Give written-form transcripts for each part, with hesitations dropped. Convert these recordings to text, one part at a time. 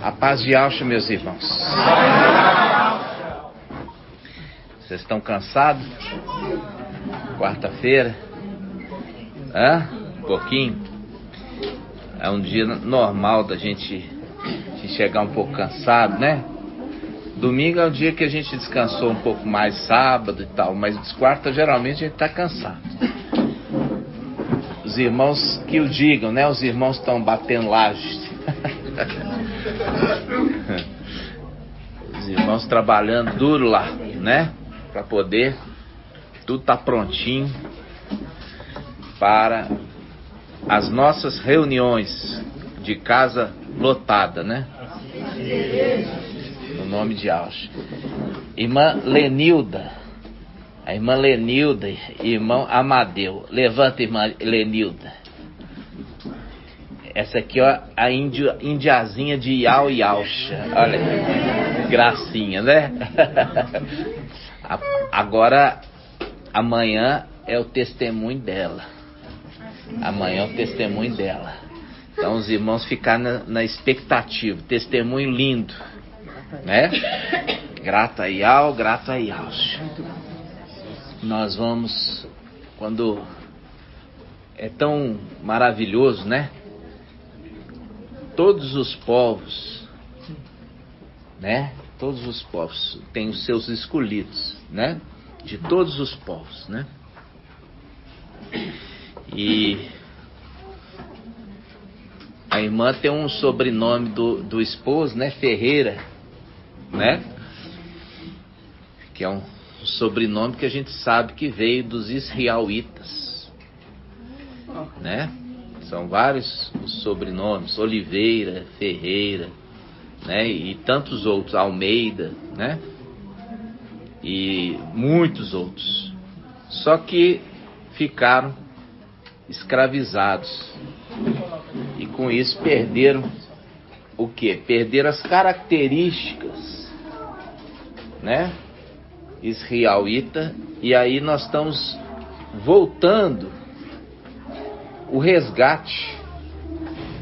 A paz de Alcha, meus irmãos. Vocês estão cansados? Quarta-feira? Um pouquinho? É um dia normal da gente chegar um pouco cansado, né? Domingo é o dia que a gente descansou um pouco mais, sábado e tal, mas quarta geralmente a gente está cansado. Os irmãos que o digam, né? Os irmãos estão batendo laje. Os irmãos trabalhando duro lá, né? Para poder, tudo tá prontinho para as nossas reuniões de casa lotada, né? No nome de Alcha. Irmã Lenilda, a irmã Lenilda e irmão Amadeu. Levanta, irmã Lenilda. Essa aqui, ó, a indiazinha de Iau e Alcha. Olha aí, gracinha, né? Agora, amanhã é o testemunho dela. Amanhã é o testemunho dela. Então os irmãos ficaram na expectativa. Testemunho lindo, né? Grata a Iau, grata a Alcha. Nós vamos, quando é tão maravilhoso, né? Todos os povos, né? Todos os povos têm os seus escolhidos, né? De todos os povos, né? E a irmã tem um sobrenome do esposo, né? Ferreira, né? Que é um sobrenome que a gente sabe que veio dos israelitas, né? São vários os sobrenomes, Oliveira, Ferreira, né? E tantos outros, Almeida, né? E muitos outros. Só que ficaram escravizados. E com isso perderam o quê? Perderam as características, né? Israelita. E aí nós estamos voltando o resgate,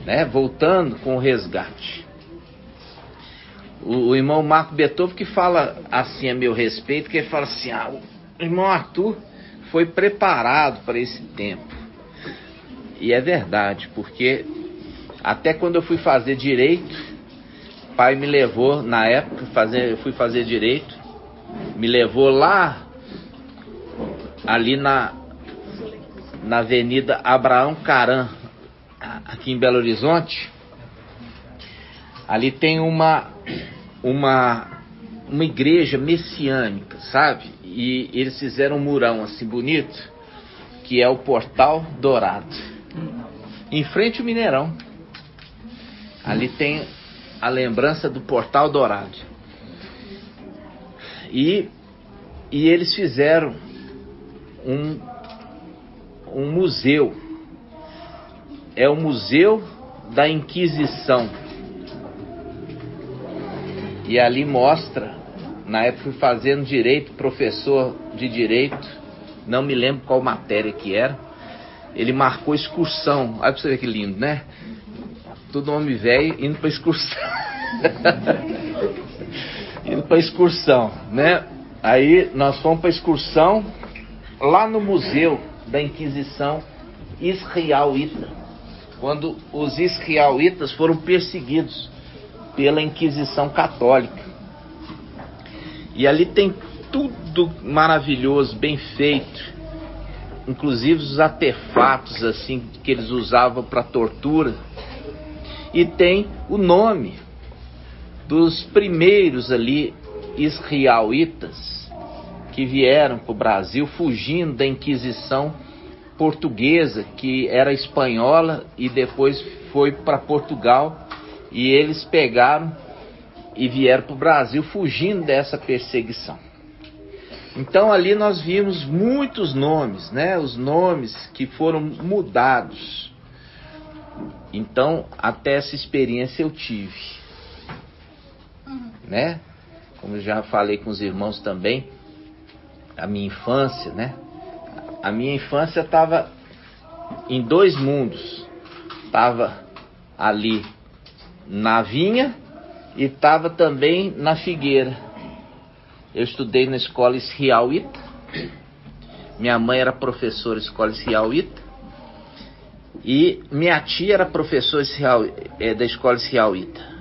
né? Voltando com o resgate. O irmão Marco Beethoven que fala assim a meu respeito, que ele fala assim, o irmão Arthur foi preparado para esse tempo. E é verdade, porque até quando eu fui fazer direito, o pai me levou, na época, eu fui fazer direito, me levou lá, ali na Avenida Abraão Caram, aqui em Belo Horizonte. Ali tem uma igreja messiânica, sabe? E eles fizeram um murão assim bonito, que é o Portal Dourado, em frente ao Mineirão. Ali tem a lembrança do Portal Dourado. E eles fizeram um museu. É o Museu da Inquisição. E ali mostra, na época fui fazendo direito, professor de direito, não me lembro qual matéria que era, ele marcou excursão. Olha pra você ver que lindo, né? Todo homem velho indo pra excursão. Indo pra excursão, né? Aí nós fomos pra excursão lá no Museu da Inquisição Israelita, quando os israelitas foram perseguidos pela Inquisição Católica. E ali tem tudo maravilhoso, bem feito, inclusive os artefatos assim que eles usavam para tortura. E tem o nome dos primeiros ali israelitas que vieram para o Brasil fugindo da Inquisição portuguesa, que era espanhola e depois foi para Portugal, e eles pegaram e vieram para o Brasil fugindo dessa perseguição. Então ali nós vimos muitos nomes, né? Os nomes que foram mudados. Então até essa experiência eu tive, né? Como eu já falei com os irmãos também, a minha infância, né? A minha infância estava em dois mundos. Estava ali na vinha e estava também na Figueira. Eu estudei na escola Israel Ita. Minha mãe era professora da escola Israel Ita. E minha tia era professora da escola Israel Ita.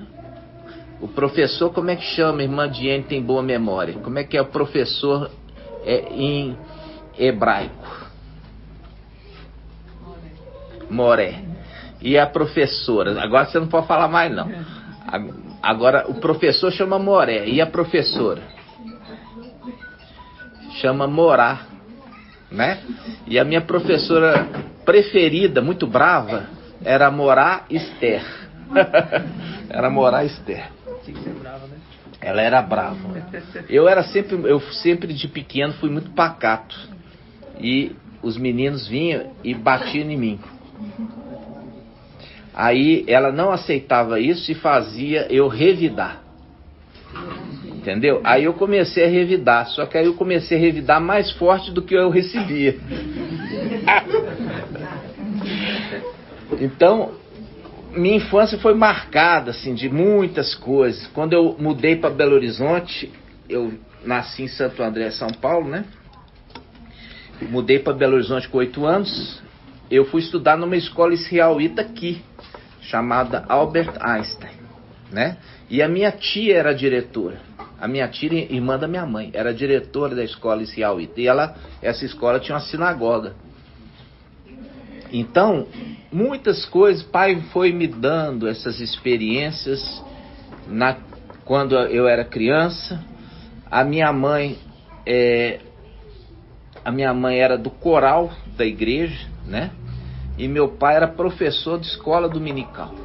O professor, como é que chama? Irmã Diane tem boa memória. Como é que é o professor em hebraico? Moré. E a professora? Agora você não pode falar mais não. Agora o professor chama Moré. E a professora? Chama Morá, né? E a minha professora preferida, muito brava, era Morá Esther. Era Morá Esther. Ela era brava. Eu sempre de pequeno fui muito pacato. E os meninos vinham e batiam em mim. Aí ela não aceitava isso e fazia eu revidar. Entendeu? Aí eu comecei a revidar. Só que aí eu comecei a revidar mais forte do que eu recebia. Então, minha infância foi marcada assim, de muitas coisas. Quando eu mudei para Belo Horizonte, eu nasci em Santo André, São Paulo, né? Mudei para Belo Horizonte com 8 anos. Eu fui estudar numa escola israelita aqui, chamada Albert Einstein, né? E a minha tia era diretora. A minha tia, irmã da minha mãe, era diretora da escola israelita. E essa escola tinha uma sinagoga. Então, muitas coisas, pai foi me dando essas experiências quando eu era criança. A minha mãe era do coral da igreja, né? E meu pai era professor de escola dominical.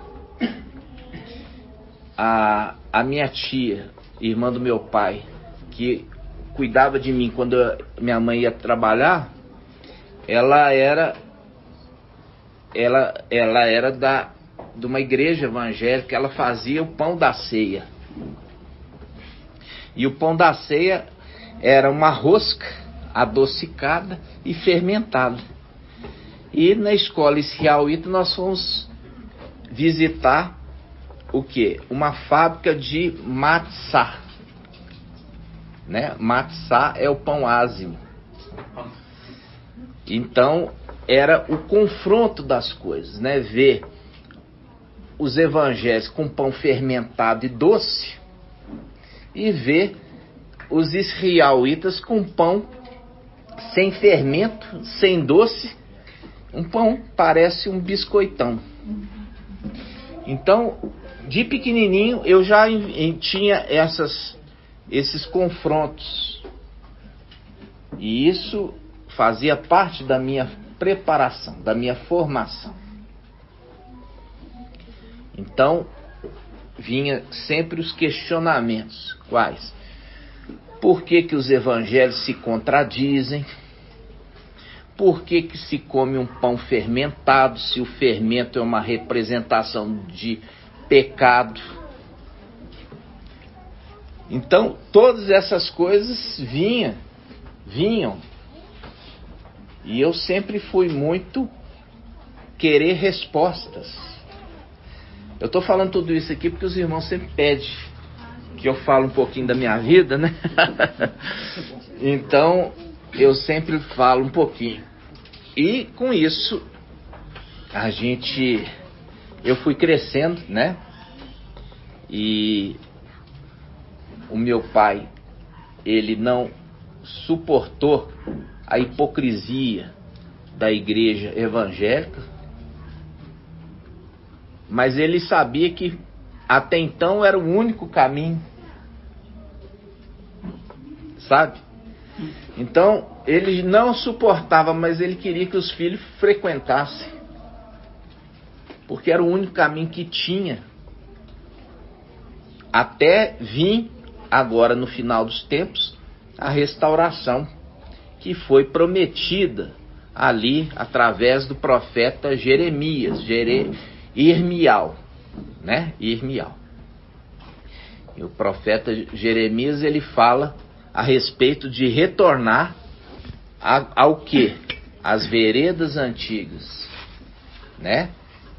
A minha tia, irmã do meu pai, que cuidava de mim quando minha mãe ia trabalhar, ela era de uma igreja evangélica. Ela fazia o pão da ceia. E o pão da ceia era uma rosca adocicada e fermentada. E na escola israelita nós fomos visitar o quê? Uma fábrica de matzá, né? Matzá é o pão ázimo. Então era o confronto das coisas, né? Ver os evangelhos com pão fermentado e doce e ver os israelitas com pão sem fermento, sem doce. Um pão parece um biscoitão. Então, de pequenininho eu já tinha esses confrontos. E isso fazia parte da minha preparação, da minha formação. Então, vinha sempre os questionamentos. Quais? Por que os evangelhos se contradizem? Por que se come um pão fermentado, se o fermento é uma representação de pecado? Então, todas essas coisas vinham. E eu sempre fui muito querer respostas. Eu estou falando tudo isso aqui porque os irmãos sempre pedem que eu fale um pouquinho da minha vida, né? Então, eu sempre falo um pouquinho. E com isso, eu fui crescendo, né? E o meu pai, ele não suportou a hipocrisia da igreja evangélica, mas ele sabia que até então era o único caminho, sabe? Então ele não suportava, mas ele queria que os filhos frequentassem, porque era o único caminho que tinha, até vir agora no final dos tempos a restauração que foi prometida ali através do profeta Jeremias, Irmial, né? Irmial. E o profeta Jeremias, ele fala a respeito de retornar ao quê? As veredas antigas, né?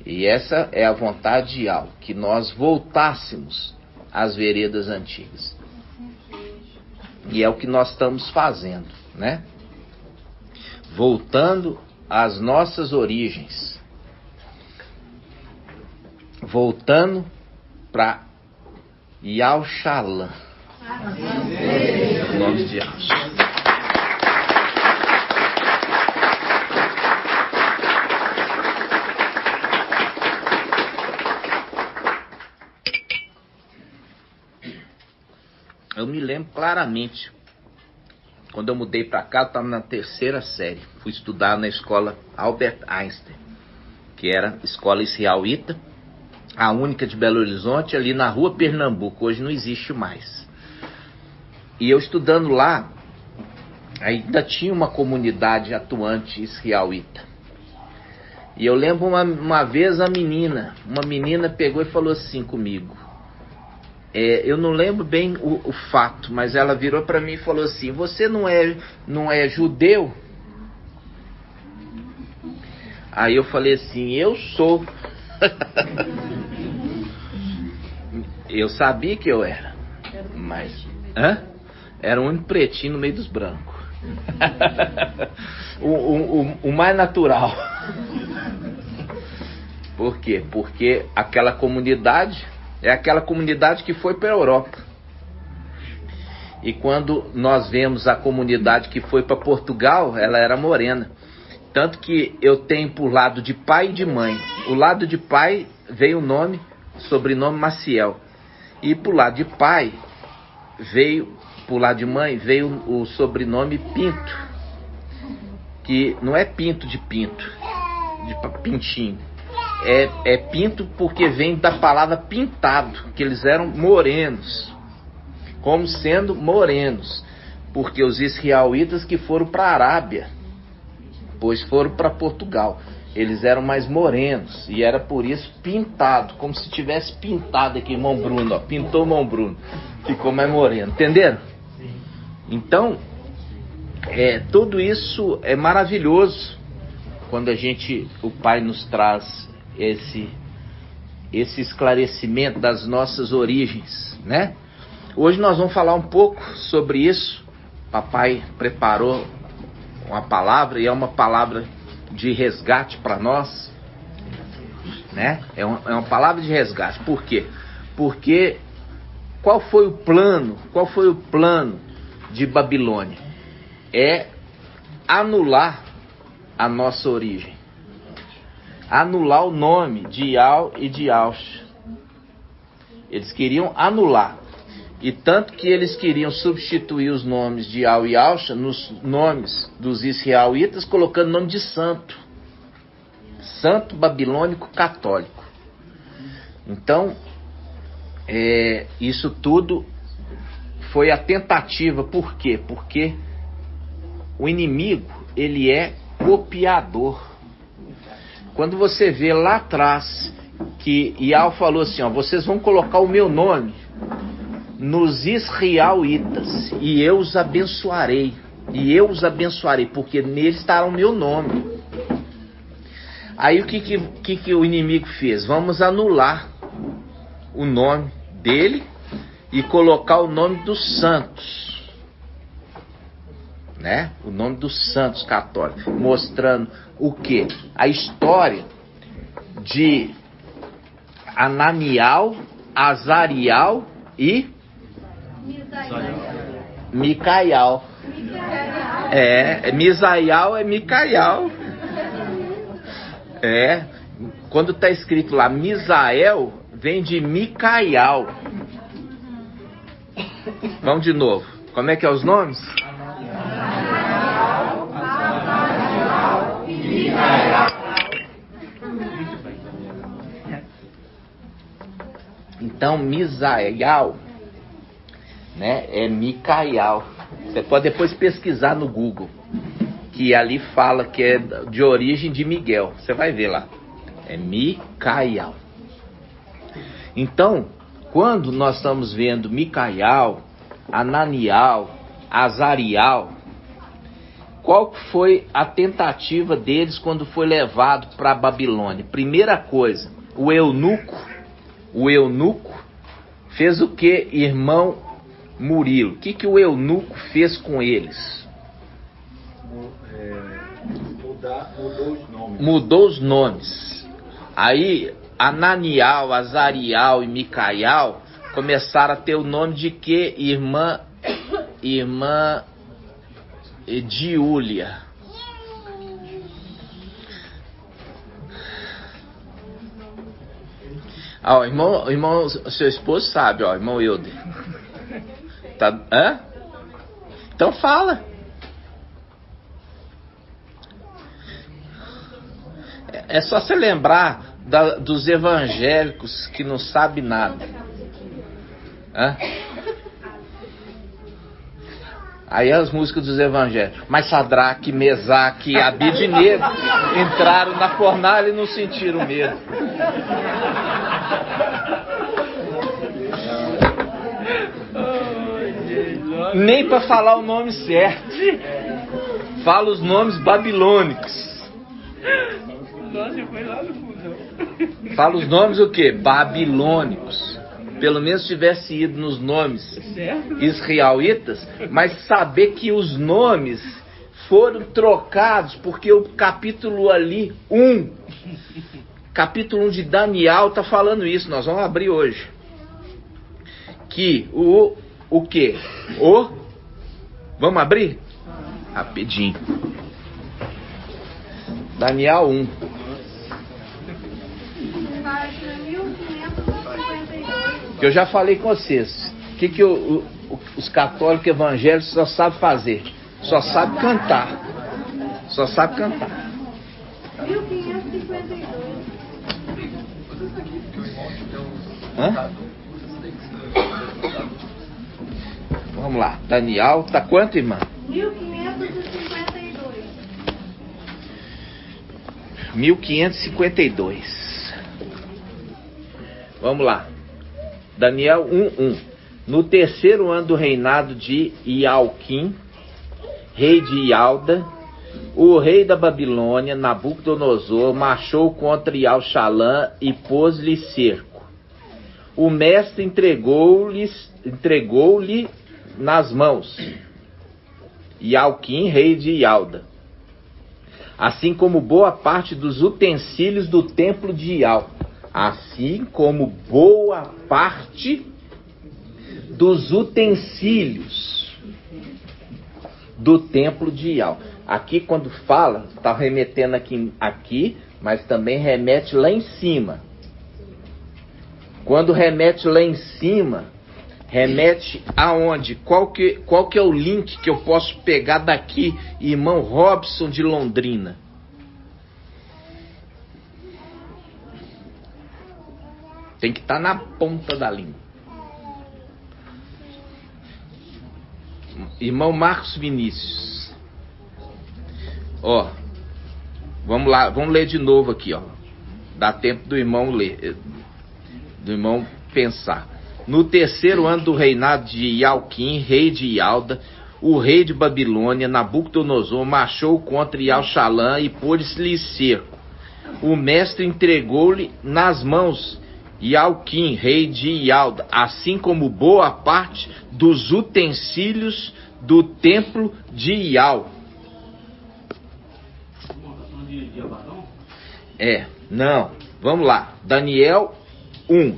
E essa é a vontade de Yahweh, que nós voltássemos às veredas antigas. E é o que nós estamos fazendo, né? Voltando às nossas origens. Voltando para Yaushalã. Em nome de Deus. Eu me lembro claramente, quando eu mudei para cá, eu estava na 3ª série. Fui estudar na escola Albert Einstein, que era escola israelita, a única de Belo Horizonte, ali na rua Pernambuco. Hoje não existe mais. E eu estudando lá, ainda tinha uma comunidade atuante israelita. E eu lembro uma vez uma menina pegou e falou assim comigo. Eu não lembro bem o fato, mas ela virou para mim e falou assim: você não é judeu? Aí eu falei assim: eu sou. Eu sabia que eu era, mas era um único pretinho no meio dos brancos. o mais natural. Por quê? Porque aquela comunidade é aquela comunidade que foi para a Europa. E quando nós vemos a comunidade que foi para Portugal, ela era morena. Tanto que eu tenho por lado de pai e de mãe. O lado de pai veio o nome, sobrenome Maciel. E por lado de pai por lado de mãe veio o sobrenome Pinto. Que não é Pinto de pintinho. É pinto porque vem da palavra pintado, que eles eram morenos, como sendo morenos, porque os israelitas que foram para a Arábia, pois foram para Portugal, eles eram mais morenos, e era por isso pintado, como se tivesse pintado aqui, irmão Bruno, ó, pintou o irmão Bruno, ficou mais moreno, entenderam? Então, tudo isso é maravilhoso, quando o Pai nos traz esse esclarecimento das nossas origens, né? Hoje nós vamos falar um pouco sobre isso. Papai preparou uma palavra, e é uma palavra de resgate para nós, né? É uma palavra de resgate. Por quê? Porque qual foi o plano de Babilônia? É anular a nossa origem. Anular o nome de Yau e de Yaush. Eles queriam anular. E tanto que eles queriam substituir os nomes de Yau e Yaush nos nomes dos israelitas, colocando o nome de santo. Santo babilônico católico. Então, isso tudo foi a tentativa. Por quê? Porque o inimigo, ele é copiador. Quando você vê lá atrás que Yau falou assim, ó, vocês vão colocar o meu nome nos israelitas e eu os abençoarei. E eu os abençoarei, porque neles estará o meu nome. Aí o que o inimigo fez? Vamos anular o nome dele e colocar o nome dos santos. Né? O nome dos santos católicos, mostrando o que? A história de Ananial, Azarial e Micaial. Misaial é Micaial. Quando está escrito lá Misael, vem de Micaial. Vamos de novo. Como é que é os nomes? Então, Misael, né, é Micaial. Você pode depois pesquisar no Google, que ali fala que é de origem de Miguel. Você vai ver lá. É Micaial. Então, quando nós estamos vendo Micaial, Ananial, Azarial, qual foi a tentativa deles quando foi levado para a Babilônia? Primeira coisa, o eunuco Fez o que, irmão Murilo? O que o eunuco fez com eles? Mudou os nomes. Aí Ananial, Azarial e Micaial começaram a ter o nome de que? Irmã Ediúlia. Ó, irmão, seu esposo sabe, ó, irmão Euder. Tá, hã? Então fala. É só você lembrar dos evangélicos que não sabem nada. Hã? Aí as músicas dos evangélicos. Mas Sadraque, Mesaque e Abidnego entraram na fornalha e não sentiram medo. Nem para falar o nome certo. Fala os nomes babilônicos. Fala os nomes o quê? Babilônicos. Pelo menos tivesse ido nos nomes israelitas, mas saber que os nomes foram trocados, porque o capítulo ali, capítulo 1 de Daniel está falando isso. Nós vamos abrir hoje. Que o quê? Vamos abrir? Rapidinho. Daniel 1. Que eu já falei com vocês. O que os católicos evangélicos só sabem fazer? Só sabem cantar. Só sabem cantar. 1552. Hã? Vamos lá. Daniel, tá quanto, irmã? 1552. 1552. Vamos lá. Daniel 1:1. No terceiro ano do reinado de Ialquim, rei de Ialda, o rei da Babilônia, Nabucodonosor, marchou contra Ial-Shalã e pôs-lhe cerco. O mestre entregou-lhe nas mãos Ialquim, rei de Ialda, assim como boa parte dos utensílios do templo de Ial. Assim como boa parte dos utensílios do templo de Ial. Aqui quando fala, está remetendo aqui, mas também remete lá em cima. Quando remete lá em cima, remete aonde? Qual que é o link que eu posso pegar daqui, irmão Robson de Londrina? Tem que estar na ponta da língua. Irmão Marcos Vinícius. Ó, vamos lá, vamos ler de novo aqui, ó. Dá tempo do irmão ler, do irmão pensar. No terceiro ano do reinado de Ialquim, rei de Ialda, o rei de Babilônia, Nabucodonosor, marchou contra Ial-Shalã e pôs-lhe cerco. O mestre entregou-lhe nas mãos Ialquim, rei de Ialda, assim como boa parte dos utensílios do templo de Ial. Não, vamos lá. Daniel 1.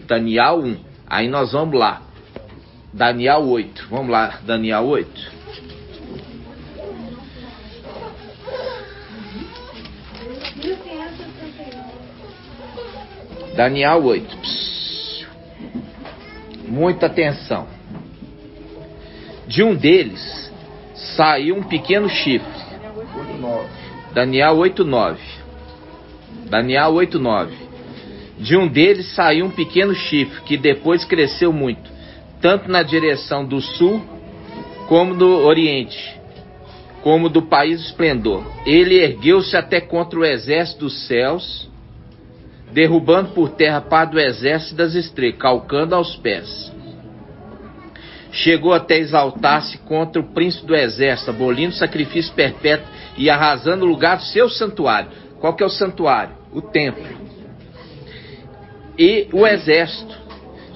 Aí nós vamos lá. Daniel 8. Vamos lá, Daniel 8. Daniel 8. Muita atenção. De um deles saiu um pequeno chifre. Daniel 8:9. Daniel 8:9. De um deles saiu um pequeno chifre, que depois cresceu muito, tanto na direção do sul, como do oriente, como do país do esplendor. Ele ergueu-se até contra o exército dos céus, derrubando por terra parte do exército das estrelas, calcando aos pés. Chegou até exaltar-se contra o príncipe do exército, abolindo o sacrifício perpétuo e arrasando o lugar do seu santuário. Qual que é o santuário? O templo. E o exército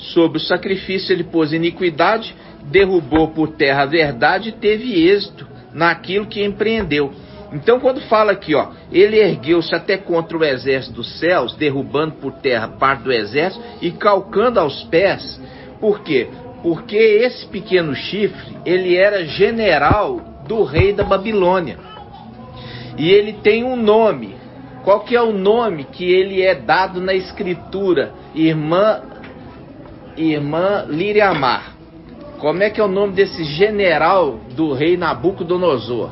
sobre o sacrifício ele pôs iniquidade, derrubou por terra a verdade e teve êxito naquilo que empreendeu. Então quando fala aqui, ó, ele ergueu-se até contra o exército dos céus, derrubando por terra parte do exército e calcando aos pés. Por quê? Porque esse pequeno chifre, ele era general do rei da Babilônia. E ele tem um nome. Qual que é o nome que ele é dado na escritura? Irmã Liriamar. Como é que é o nome desse general do rei Nabucodonosor?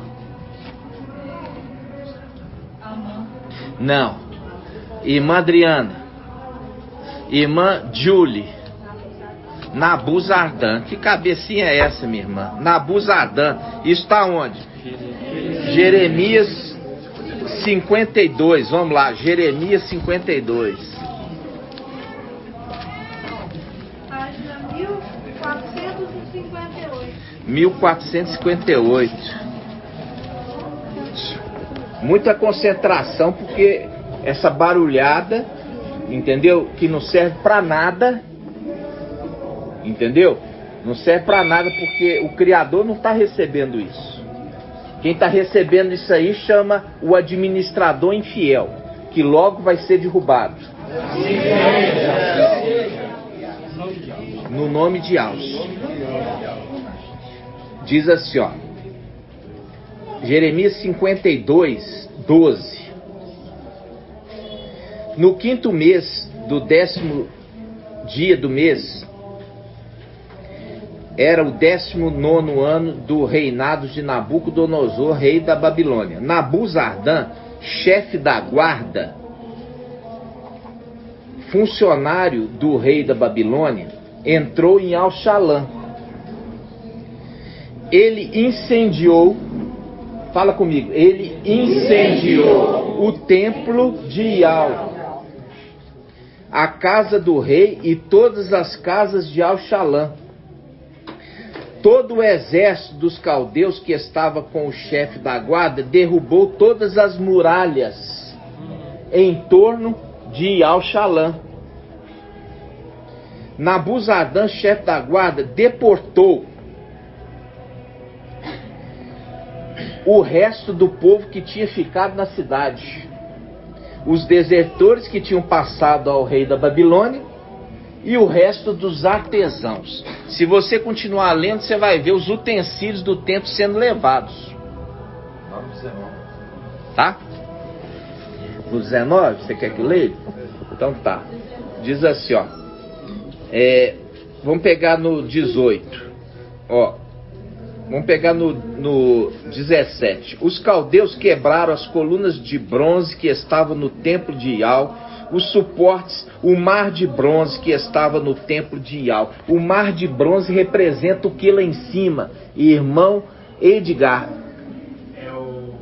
Não. Irmã Adriana. Irmã Julie. Nabuzardan. Que cabecinha é essa, minha irmã? Nabuzardan. Isso está onde? Jeremias 52. Vamos lá. Jeremias 52. Página 1458. 1458. Muita concentração, porque essa barulhada, entendeu? Que não serve para nada. Entendeu? Não serve para nada, porque o Criador não está recebendo isso. Quem está recebendo isso aí chama o administrador infiel, que logo vai ser derrubado. No nome de Deus. Diz assim, ó. Jeremias 52, 12. No 5º mês do 10º dia do mês, era o 19º ano do reinado de Nabucodonosor, rei da Babilônia. Nabuzardan, chefe da guarda, funcionário do rei da Babilônia, entrou em Al-Shalã. Ele incendiou, fala comigo, ele incendiou o templo de Ial, a casa do rei e todas as casas de Al-Shalã. Todo o exército dos caldeus que estava com o chefe da guarda derrubou todas as muralhas em torno de Al-Shalã. Nabuzardan, chefe da guarda, deportou o resto do povo que tinha ficado na cidade. Os desertores que tinham passado ao rei da Babilônia e o resto dos artesãos. Se você continuar lendo, você vai ver os utensílios do templo sendo levados. Tá? No 19, você quer que eu leia? Então tá. Diz assim, ó. Vamos pegar no 18. Ó. Vamos pegar no 17. Os caldeus quebraram as colunas de bronze que estavam no templo de Ial, os suportes, o mar de bronze que estava no templo de Ial. O mar de bronze representa o que lá em cima, irmão Edgar? É o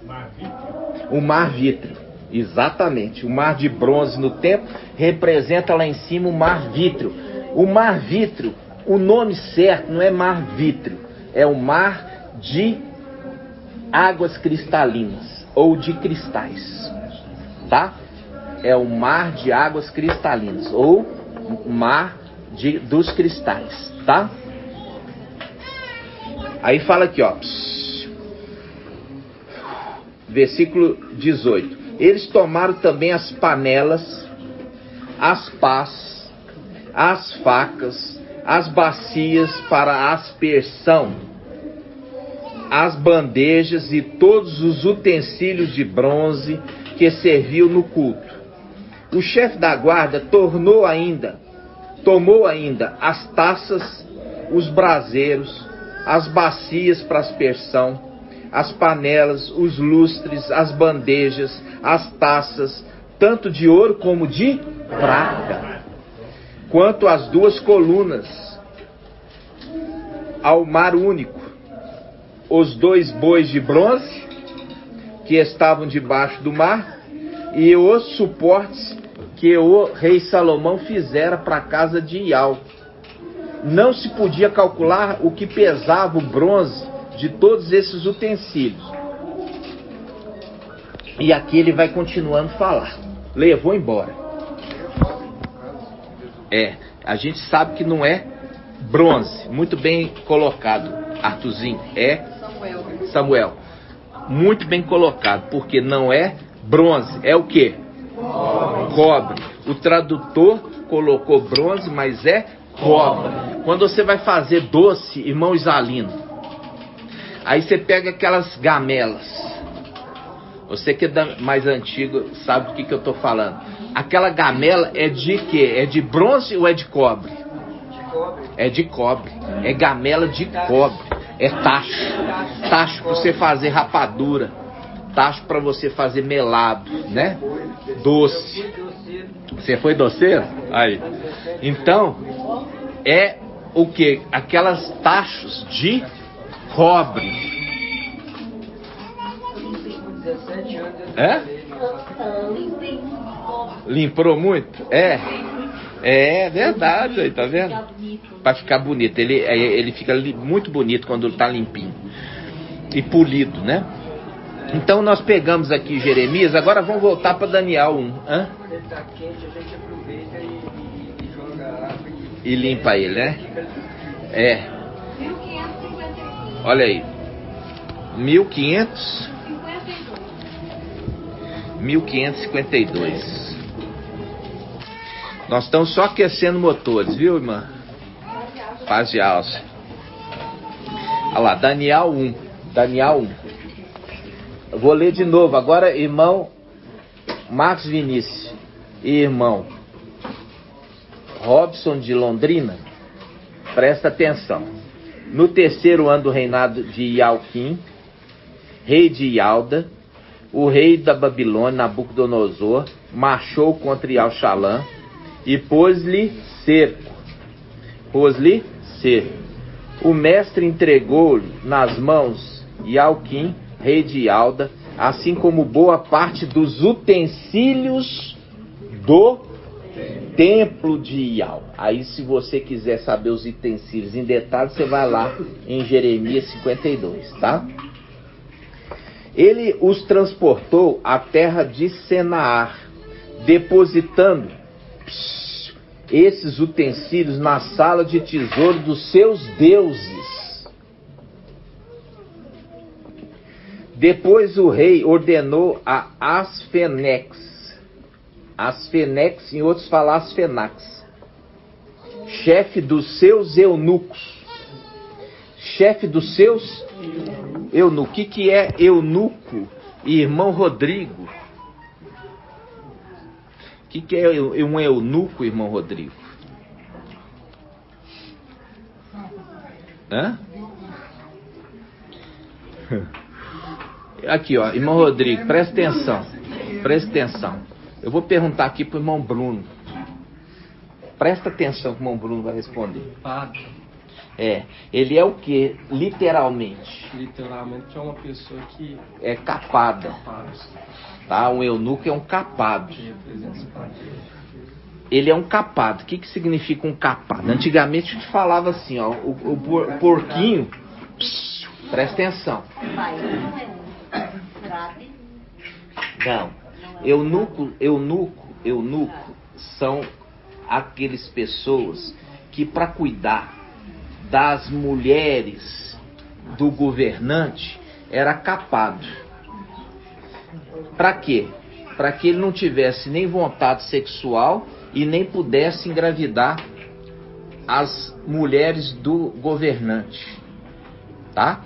mar vítreo. O mar vítreo, exatamente. O mar de bronze no templo representa lá em cima o mar vítreo. O mar vítreo, o nome certo não é mar vítreo, é o mar de águas cristalinas ou de cristais, tá? É o mar de águas cristalinas ou mar dos cristais, tá? Aí fala aqui, ó, versículo 18. Eles tomaram também as panelas, as pás, as facas, as bacias para aspersão, as bandejas e todos os utensílios de bronze que serviam no culto. O chefe da guarda tomou ainda as taças, os braseiros, as bacias para aspersão, as panelas, os lustres, as bandejas, as taças, tanto de ouro como de prata. Quanto às 2 colunas, ao mar único, os 2 bois de bronze que estavam debaixo do mar e os suportes que o rei Salomão fizera para a casa de Ial. Não se podia calcular o que pesava o bronze de todos esses utensílios. E aqui ele vai continuando a falar. Levou embora. A gente sabe que não é bronze. Muito bem colocado, Arthurzinho. É Samuel. Muito bem colocado, porque não é bronze. É o quê? Cobre. O tradutor colocou bronze, mas é cobre. Quando você vai fazer doce, irmão Isalino, aí você pega aquelas gamelas. Você que é mais antigo sabe do que eu estou falando. Aquela gamela é de quê? É de bronze ou é de cobre? É de cobre. É gamela de cobre. É tacho. Tacho para você fazer rapadura. Tacho para você fazer melado, né? Doce. Você foi doceiro? Aí. Então, é o que? Aquelas tachos de cobre. É? Limpou muito? É verdade, aí, tá vendo? Pra ficar bonito. Ele fica muito bonito quando tá limpinho e polido, né? Então nós pegamos aqui Jeremias. Agora vamos voltar para Daniel 1. Hã? Ele tá quente, a gente aproveita e joga água e limpa ele, né? 1552. Olha aí. 1552. Nós estamos só aquecendo motores, viu, irmã? Paz de alça. Olha lá, Daniel 1. Daniel 1. Eu vou ler de novo. Agora, irmão Marcos Vinícius e irmão Robson de Londrina, presta atenção. No terceiro ano do reinado de Ialquim, rei de Ialda, o rei da Babilônia, Nabucodonosor, marchou contra Ialxalã e pôs-lhe cerco. O mestre entregou-lhe nas mãos Ialquim, rei de Ialda, assim como boa parte dos utensílios do templo de Ial. Aí, se você quiser saber os utensílios em detalhes, você vai lá em Jeremias 52, tá? Ele os transportou à terra de Senaar, depositando esses utensílios na sala de tesouro dos seus deuses. Depois o rei ordenou a Asfenex, em outros falam Asfenax, chefe dos seus eunucos. O que é eunuco, irmão Rodrigo? O que é um eunuco, irmão Rodrigo? Hã? Aqui, ó, irmão Rodrigo, presta atenção. Eu vou perguntar aqui pro irmão Bruno. Presta atenção que o irmão Bruno vai responder. Padre. Ele é o que, literalmente? Literalmente é uma pessoa que é capada. Tá? Um eunuco é um capado. Ele é um capado. O que significa um capado? Antigamente a gente falava assim, ó, o porquinho. Presta atenção. Não. Eunuco são aqueles pessoas que, para cuidar das mulheres do governante, era capado. Para quê? Para que ele não tivesse nem vontade sexual e nem pudesse engravidar as mulheres do governante. Tá?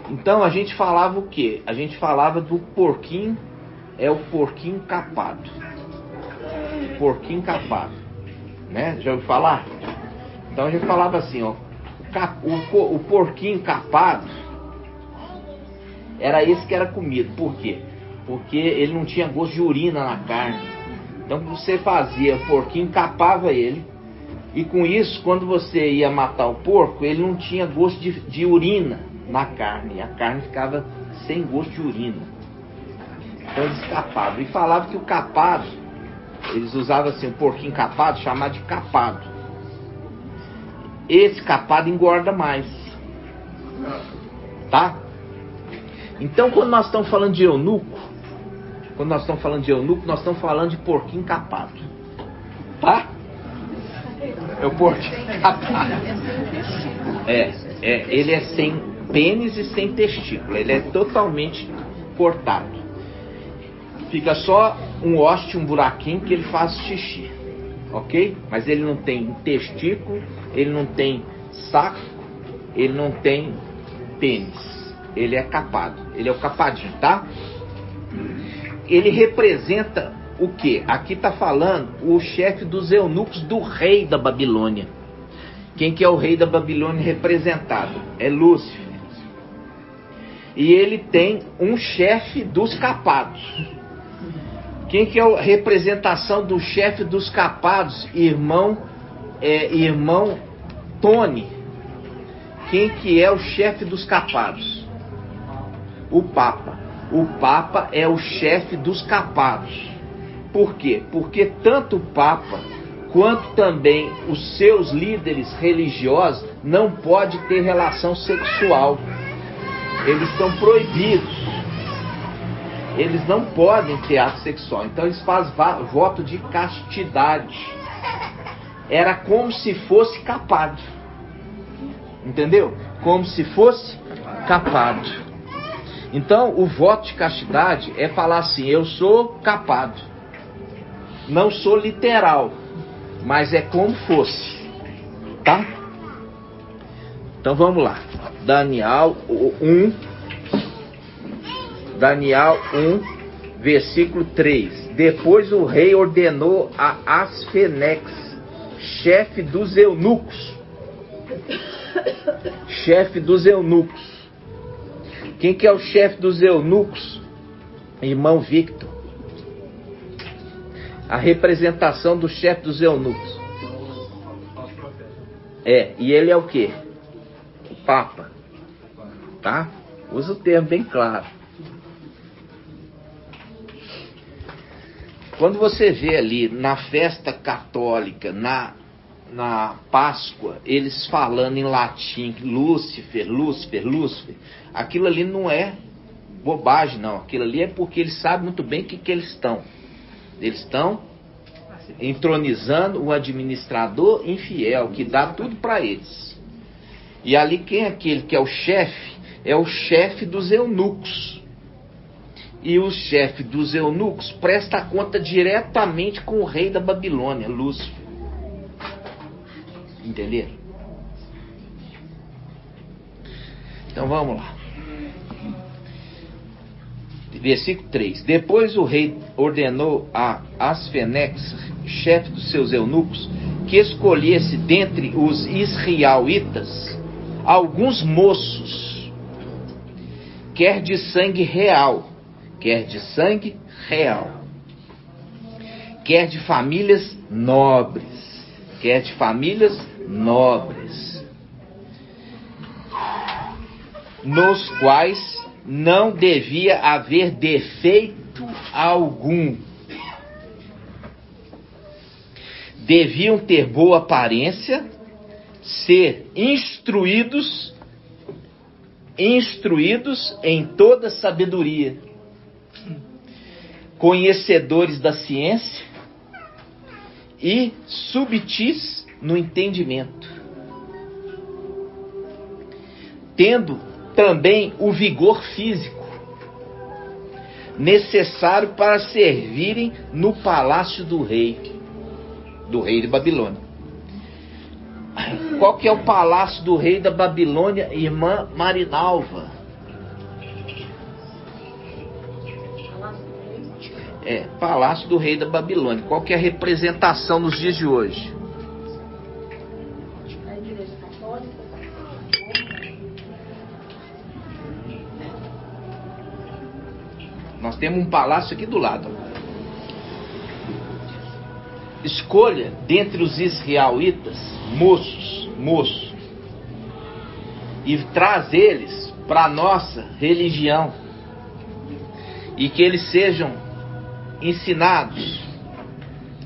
Então a gente falava o quê? A gente falava do porquinho, é o porquinho capado. Porquinho capado, né? Já ouviu falar? Então a gente falava assim, ó, o porquinho capado era esse que era comido. Por quê? Porque ele não tinha gosto de urina na carne. Então você fazia, o porquinho capava ele, e com isso, quando você ia matar o porco, ele não tinha gosto de urina na carne. A carne ficava sem gosto de urina. Então eles capavam. E falavam que o capado, eles usavam assim, o porquinho capado, chamado de capado. Esse capado engorda mais. Tá? Então quando nós estamos falando de eunuco, nós estamos falando de porquinho capado. Tá? É o porquinho capado. Ele é sem pênis e sem testículo. Ele é totalmente cortado. Fica só um ósseo, um buraquinho que ele faz xixi. Ok? Mas ele não tem testículo, ele não tem saco, ele não tem pênis. Ele é capado. Ele é o capadinho, tá? Ele representa o quê? Aqui está falando o chefe dos eunucos do rei da Babilônia. Quem que é o rei da Babilônia representado? É Lúcifer. E ele tem um chefe dos capados. Quem que é a representação do chefe dos capados? Irmão Tony. Quem que é o chefe dos capados? O Papa. O Papa é o chefe dos capados. Por quê? Porque tanto o Papa quanto também os seus líderes religiosos não podem ter relação sexual. Eles estão proibidos. Eles não podem ter ato sexual. Então eles fazem voto de castidade. Era como se fosse capado. Entendeu? Como se fosse capado. Então o voto de castidade é falar assim: eu sou capado. Não sou literal, mas é como fosse. Tá? Então vamos lá. Daniel 1, versículo 3. Depois o rei ordenou a Asfenex, chefe dos eunucos. Chefe dos eunucos. Quem que é o chefe dos eunucos? Irmão Victor. A representação do chefe dos eunucos. E ele é o quê? O Papa. Tá? Usa o termo bem claro. Quando você vê ali na festa católica, na Páscoa, eles falando em latim, Lúcifer, Lúcifer, Lúcifer, aquilo ali não é bobagem, não. Aquilo ali é porque eles sabem muito bem o que eles estão. Eles estão entronizando o administrador infiel, que dá tudo para eles. E ali quem é aquele que é o chefe? É o chefe dos eunucos. E o chefe dos eunucos presta conta diretamente com o rei da Babilônia, Lúcifer. Entenderam? Então vamos lá. Versículo 3. Depois o rei ordenou a Asfenex, chefe dos seus eunucos, que escolhesse dentre os israelitas alguns moços, quer de sangue real, quer de famílias nobres, nos quais não devia haver defeito algum. Deviam ter boa aparência, ser instruídos em toda sabedoria, conhecedores da ciência e subtis no entendimento, tendo também o vigor físico necessário para servirem no palácio do rei de Babilônia. Qual que é o palácio do rei da Babilônia, irmã Marinalva? Palácio do rei da Babilônia. Qual que é a representação nos dias de hoje? A igreja católica. Nós temos um palácio aqui do lado. Escolha dentre os israelitas moços e traz eles para a nossa religião, e que eles sejam ensinados,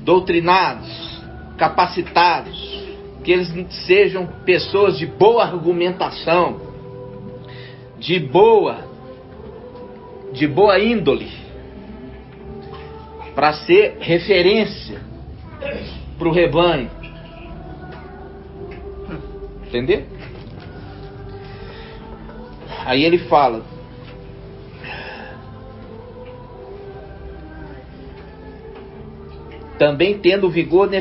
doutrinados, capacitados, que eles sejam pessoas de boa argumentação, de boa índole, para ser referência para o rebanho. Entender? Aí ele fala: também tendo o vigor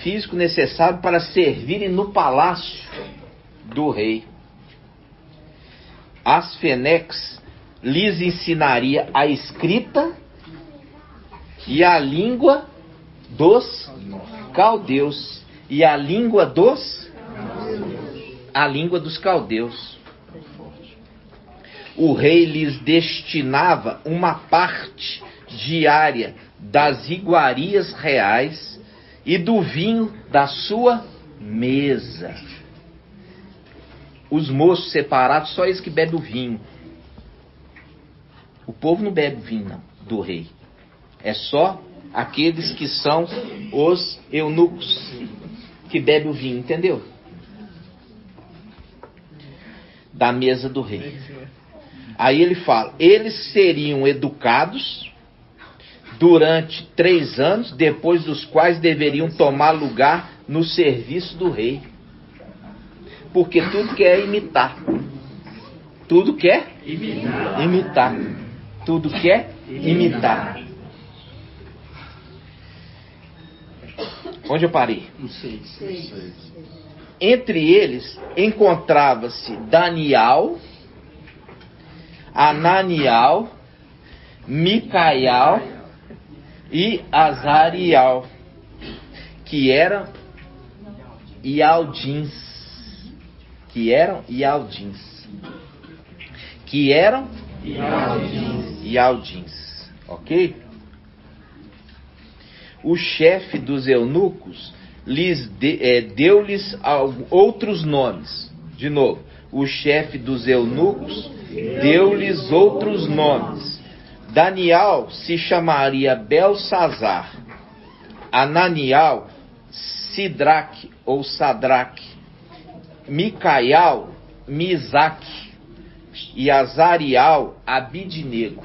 físico necessário para servirem no palácio do rei. Asfenex lhes ensinaria a escrita e a língua dos caldeus. E a língua dos caldeus. O rei lhes destinava uma parte diária das iguarias reais e do vinho da sua mesa. Os moços separados, só eles que bebem o vinho. O povo não bebe vinho, não, do rei. É só aqueles que são os eunucos que bebem o vinho, entendeu? Da mesa do rei. Aí ele fala: eles seriam educados durante 3 anos, depois dos quais deveriam tomar lugar no serviço do rei. Porque tudo quer imitar. Tudo quer imitar. Tudo quer imitar. Onde eu parei? Não sei. Entre eles encontrava-se Daniel, Ananiel, Micaial e Azariel, que eram Ialdins. Ialdins. Ok? O chefe dos eunucos deu-lhes outros nomes. De novo, o chefe dos eunucos deu-lhes outros nomes. Daniel se chamaria Belsazar, Ananiel, Sidraque ou Sadraque, Micaial, Misaque e Azariel, Abidnego.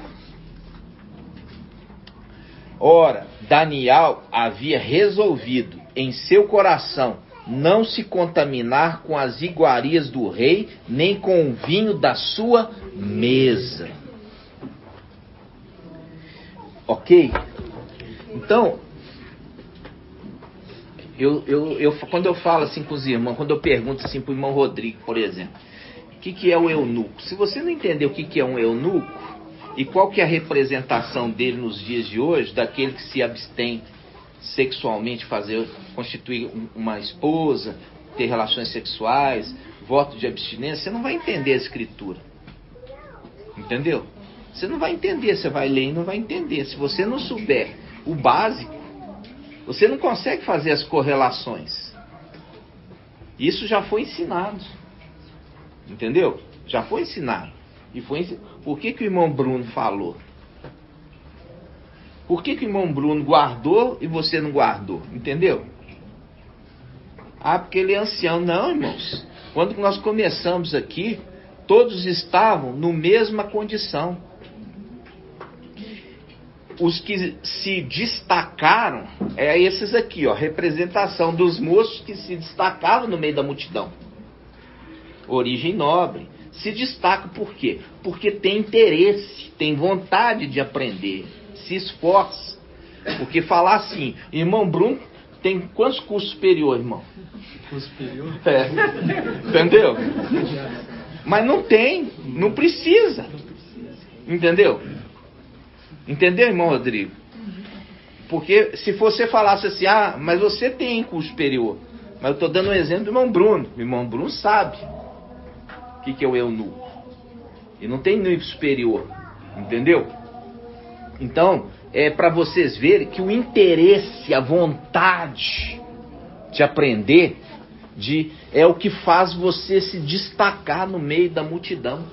Ora, Daniel havia resolvido em seu coração não se contaminar com as iguarias do rei, nem com o vinho da sua mesa. Ok? Então, quando eu falo assim com os irmãos, quando eu pergunto assim para o irmão Rodrigo, por exemplo, o que é o eunuco? Se você não entender o que é um eunuco, e qual que é a representação dele nos dias de hoje, daquele que se abstém sexualmente, constituir uma esposa, ter relações sexuais, voto de abstinência, você não vai entender a escritura. Entendeu? Você não vai entender, você vai ler e não vai entender. Se você não souber o básico, você não consegue fazer as correlações. Isso já foi ensinado. Entendeu? Já foi ensinado. Por que o irmão Bruno falou? Por que o irmão Bruno guardou e você não guardou? Entendeu? Ah, porque ele é ancião. Não, irmãos. Quando nós começamos aqui, todos estavam na mesma condição. Os que se destacaram, é esses aqui, ó, representação dos moços que se destacavam no meio da multidão. Origem nobre. Se destaca por quê? Porque tem interesse, tem vontade de aprender, se esforça. Porque falar assim, irmão Bruno tem quantos cursos superior, irmão? Curso superior? Entendeu? Mas não tem, não precisa. Entendeu? Entendeu, irmão Rodrigo? Porque se você falasse assim, mas você tem curso superior. Mas eu estou dando um exemplo do irmão Bruno. O irmão Bruno sabe o que é o eunuco. E não tem nível superior. Entendeu? Então, é para vocês verem que o interesse, a vontade de aprender, é o que faz você se destacar no meio da multidão.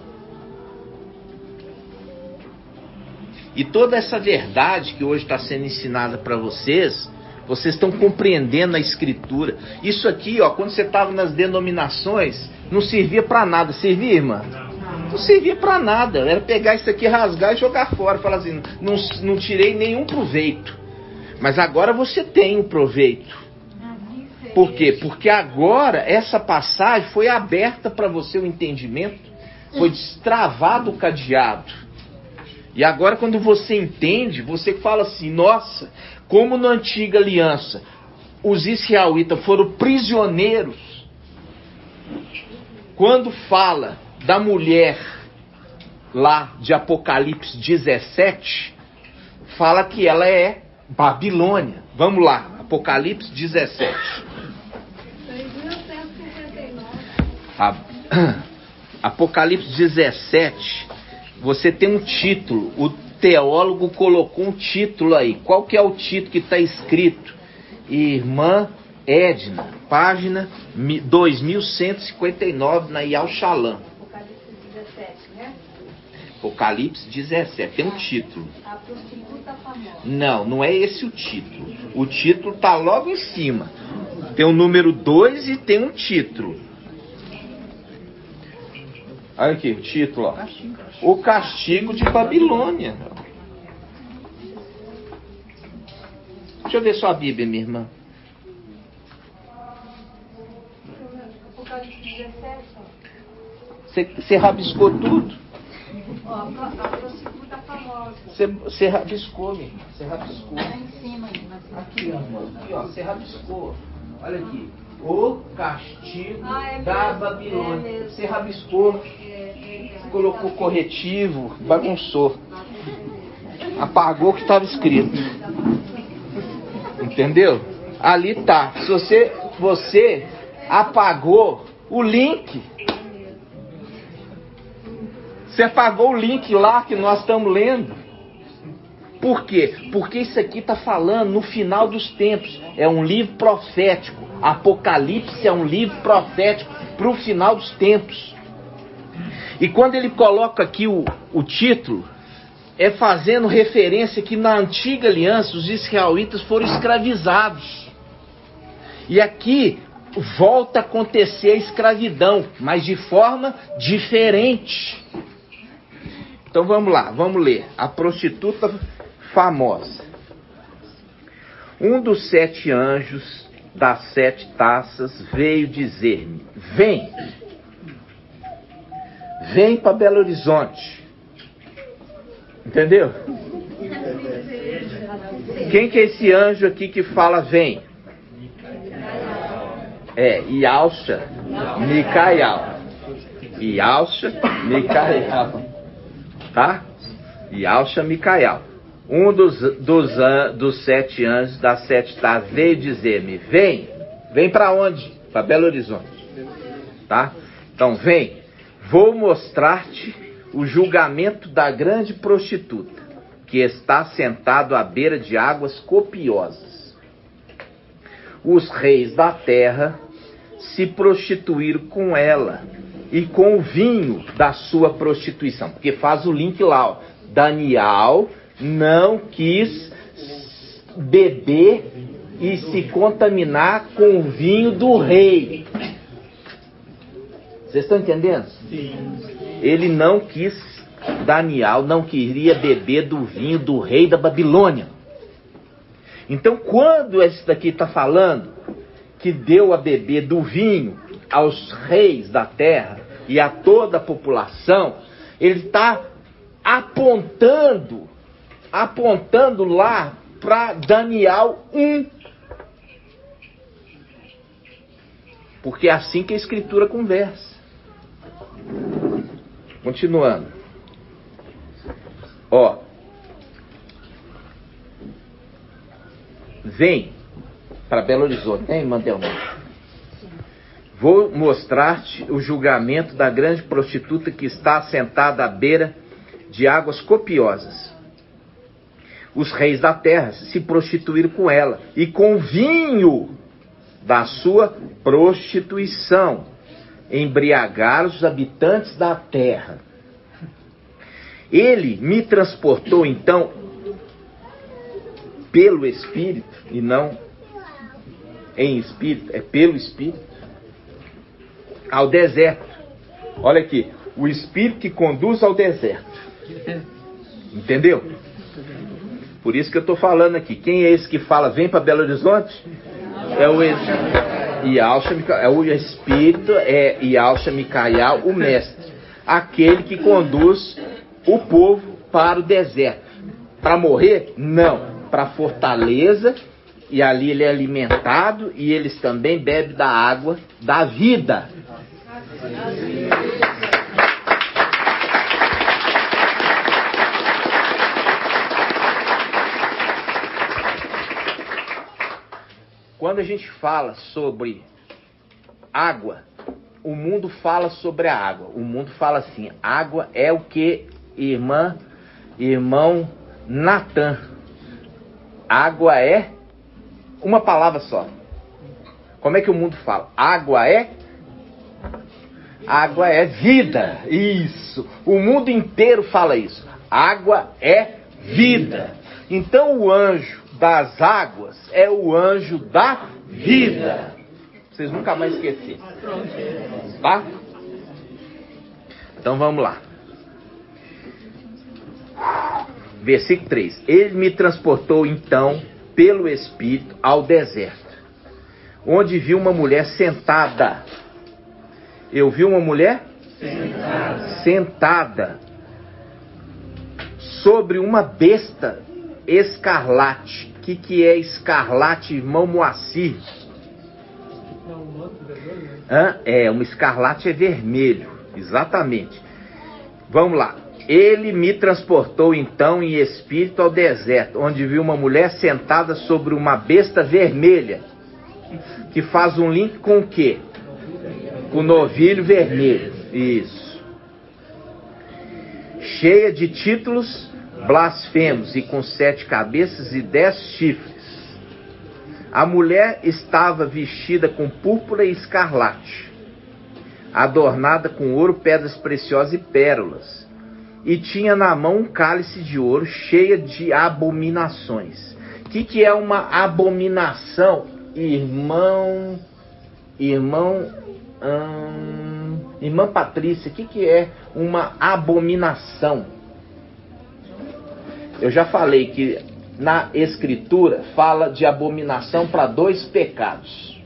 E toda essa verdade que hoje está sendo ensinada para vocês estão compreendendo a escritura. Isso aqui, ó, quando você estava nas denominações, não servia para nada. Servia, irmã? Não servia para nada. Era pegar isso aqui, rasgar e jogar fora. Falar assim, não tirei nenhum proveito. Mas agora você tem um proveito. Por quê? Porque agora essa passagem foi aberta para você o entendimento, foi destravado o cadeado. E agora quando você entende, você fala assim, nossa, como na antiga aliança os israelitas foram prisioneiros, quando fala da mulher lá de Apocalipse 17, fala que ela é Babilônia. Vamos lá, Apocalipse 17. 2159. Apocalipse 17, você tem um título, o teólogo colocou um título aí. Qual que é o título que está escrito? Irmã Edna, página 2159 na Yal Shalom. Apocalipse 17, né? Apocalipse 17, tem um título. A prostituta famosa. Não, não é esse o título. O título está logo em cima. Tem o número 2 e tem um título. Olha aqui o título, ó. O castigo de Babilônia. Deixa eu ver sua Bíblia, minha irmã. Apocalipse 17, ó. Você rabiscou tudo? Ó, a prostituta famosa. Você rabiscou, minha irmã. Você rabiscou. Lá em cima aí, mas... Aqui, ó. Aqui, ó. Você rabiscou. Olha aqui. O castigo é da mesmo, Babilônia. é mesmo. Você rabiscou. Colocou corretivo. Bagunçou. Apagou o que estava escrito. Entendeu? Ali tá. Se você apagou o link. Você apagou o link lá que nós estamos lendo. Por quê? Porque isso aqui está falando no final dos tempos. É um livro profético. Apocalipse é um livro profético para o final dos tempos. E quando ele coloca aqui o título, é fazendo referência que na antiga aliança os israelitas foram escravizados. E aqui volta a acontecer a escravidão, mas de forma diferente. Então vamos lá, vamos ler. A prostituta famosa. Um dos 7 anjos das 7 taças veio dizer-me: vem para Belo Horizonte. Entendeu? Quem que é esse anjo aqui que fala vem? É, Yalcha Micael. Yalcha Micael. Tá? Yalcha Micael. Um dos 7 anjos das 7 taças veio dizer-me: vem para onde? Para Belo Horizonte. Tá? Então vem, vou mostrar-te o julgamento da grande prostituta, que está sentado à beira de águas copiosas. Os reis da terra se prostituíram com ela e com o vinho da sua prostituição. Porque faz o link lá, ó. Daniel não quis beber e se contaminar com o vinho do rei. Vocês estão entendendo? Sim. Ele não quis, Daniel não queria beber do vinho do rei da Babilônia. Então quando esse daqui está falando que deu a beber do vinho aos reis da terra e a toda a população, ele está apontando lá para Daniel 1. Porque é assim que a Escritura conversa. Continuando. Ó. Vem para Belo Horizonte, hein, Mandelman? Vou mostrar-te o julgamento da grande prostituta que está sentada à beira de águas copiosas. Os reis da terra se prostituíram com ela e com o vinho da sua prostituição embriagaram os habitantes da terra. Ele me transportou então pelo Espírito, e não em espírito, é pelo Espírito, ao deserto. Olha aqui, o Espírito que conduz ao deserto. Entendeu? Por isso que eu estou falando aqui. Quem é esse que fala, vem para Belo Horizonte? É o Espírito. Yahshua Micael, o Espírito é Yahshua Micael, o mestre, aquele que conduz o povo para o deserto. Para morrer? Não. Para a fortaleza, e ali ele é alimentado, e eles também bebem da água da vida. Quando a gente fala sobre água, o mundo fala sobre a água. O mundo fala assim: água é o que, irmão Natan? Água é uma palavra só. Como é que o mundo fala? Água é vida. Isso. O mundo inteiro fala isso. Água é vida. Então o anjo das águas é o anjo da vida. Vocês nunca mais esquecerem. Tá? Então vamos lá. Versículo 3. Ele me transportou então pelo Espírito ao deserto, onde vi uma mulher sentada. Eu vi uma mulher sentada sobre uma besta escarlate. O que é escarlate, irmão Moacir? Uma escarlate é vermelho, exatamente. Vamos lá. Ele me transportou então em espírito ao deserto, onde vi uma mulher sentada sobre uma besta vermelha, que faz um link com o quê? Com o novilho vermelho. Isso. Cheia de títulos blasfemos e com 7 cabeças e 10 chifres. A mulher estava vestida com púrpura e escarlate, adornada com ouro, pedras preciosas e pérolas, e tinha na mão um cálice de ouro cheia de abominações. O que é uma abominação, irmã Patrícia? O que é uma abominação? Eu já falei que na Escritura fala de abominação para 2 pecados.